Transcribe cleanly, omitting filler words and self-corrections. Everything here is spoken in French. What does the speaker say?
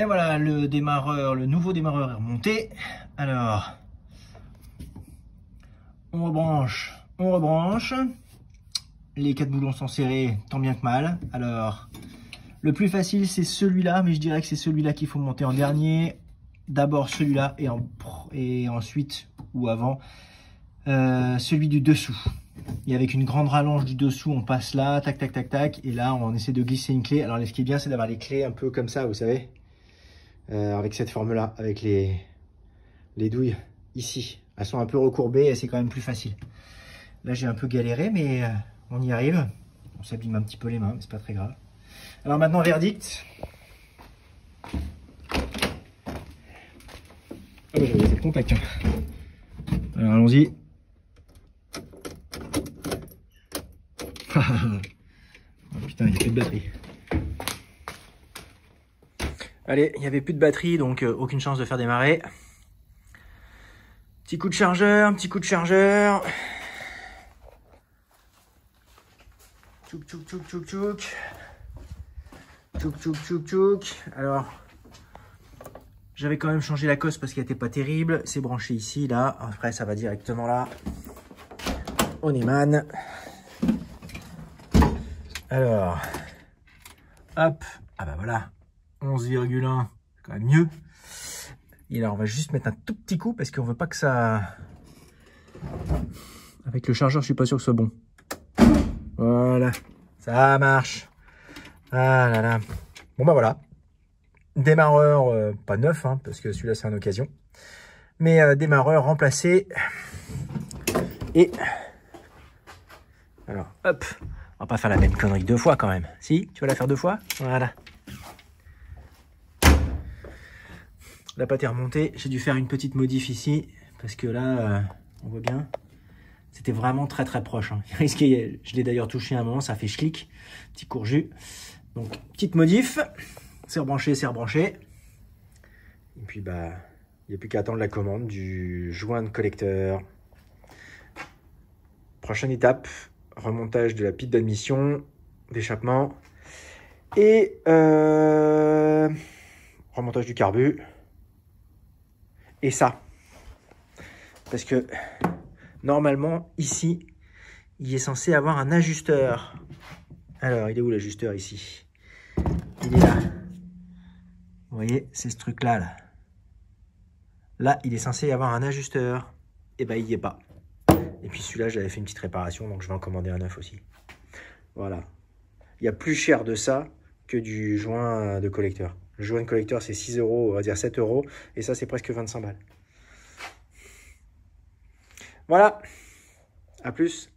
Et voilà, le démarreur, le nouveau démarreur est remonté. Alors, on rebranche. Les 4 boulons sont serrés, tant bien que mal. Alors, le plus facile, c'est celui-là, mais je dirais que c'est celui-là qu'il faut monter en dernier. D'abord celui-là et ensuite, ou avant, celui du dessous. Et avec une grande rallonge du dessous, on passe là, tac, tac, tac, tac. Et là, on essaie de glisser une clé. Alors, ce qui est bien, c'est d'avoir les clés un peu comme ça, vous savez. Avec cette forme-là, avec les douilles ici. Elles sont un peu recourbées et c'est quand même plus facile. Là, j'ai un peu galéré, mais on y arrive. On s'abîme un petit peu les mains, mais c'est pas très grave. Alors maintenant, verdict. Ah bah, j'avais laissé le contact. Alors, allons-y. Oh putain, il n'y a plus de batterie. Allez, il n'y avait plus de batterie, donc aucune chance de faire démarrer. Petit coup de chargeur, petit coup de chargeur. Tchouk, tchouk, tchouk, tchouk, tchouk. Tchouk, tchouk, tchouk, tchouk. Alors, j'avais quand même changé la cosse parce qu'elle n'était pas terrible. C'est branché ici, là. Après, ça va directement là. On émane. Alors, hop. Ah bah voilà. 11,1, c'est quand même mieux. Et là, on va juste mettre un tout petit coup parce qu'on veut pas que ça... Avec le chargeur, je suis pas sûr que ce soit bon. Voilà, ça marche. Ah là là. Bon bah voilà. Démarreur, pas neuf, hein, parce que celui-là c'est en occasion. Mais démarreur remplacé. Et... Alors, hop. On va pas faire la même connerie 2 fois quand même. Si, tu vas la faire 2 fois? Voilà. La pâte est remontée. J'ai dû faire une petite modif ici. Parce que là, on voit bien. C'était vraiment très très proche. Hein. Je l'ai d'ailleurs touché à un moment, ça fait schlick. Petit courju. Donc, petite modif. C'est rebranché, c'est rebranché. Et puis, bah, il n'y a plus qu'à attendre la commande du joint de collecteur. Prochaine étape, remontage de la pile d'admission, d'échappement. Et remontage du carbu. Et ça. Parce que normalement, ici, il est censé avoir un ajusteur. Alors, il est où l'ajusteur ici? Il est là. Vous voyez, c'est ce truc-là. Là. Là, il est censé y avoir un ajusteur. Et ben, il n'y est pas. Et puis celui-là, j'avais fait une petite réparation, donc je vais en commander un neuf aussi. Voilà. Il y a plus cher de ça que du joint de collecteur. Le joint de collecteur, c'est 6 €, on va dire 7 €. Et ça, c'est presque 25 balles. Voilà. À plus.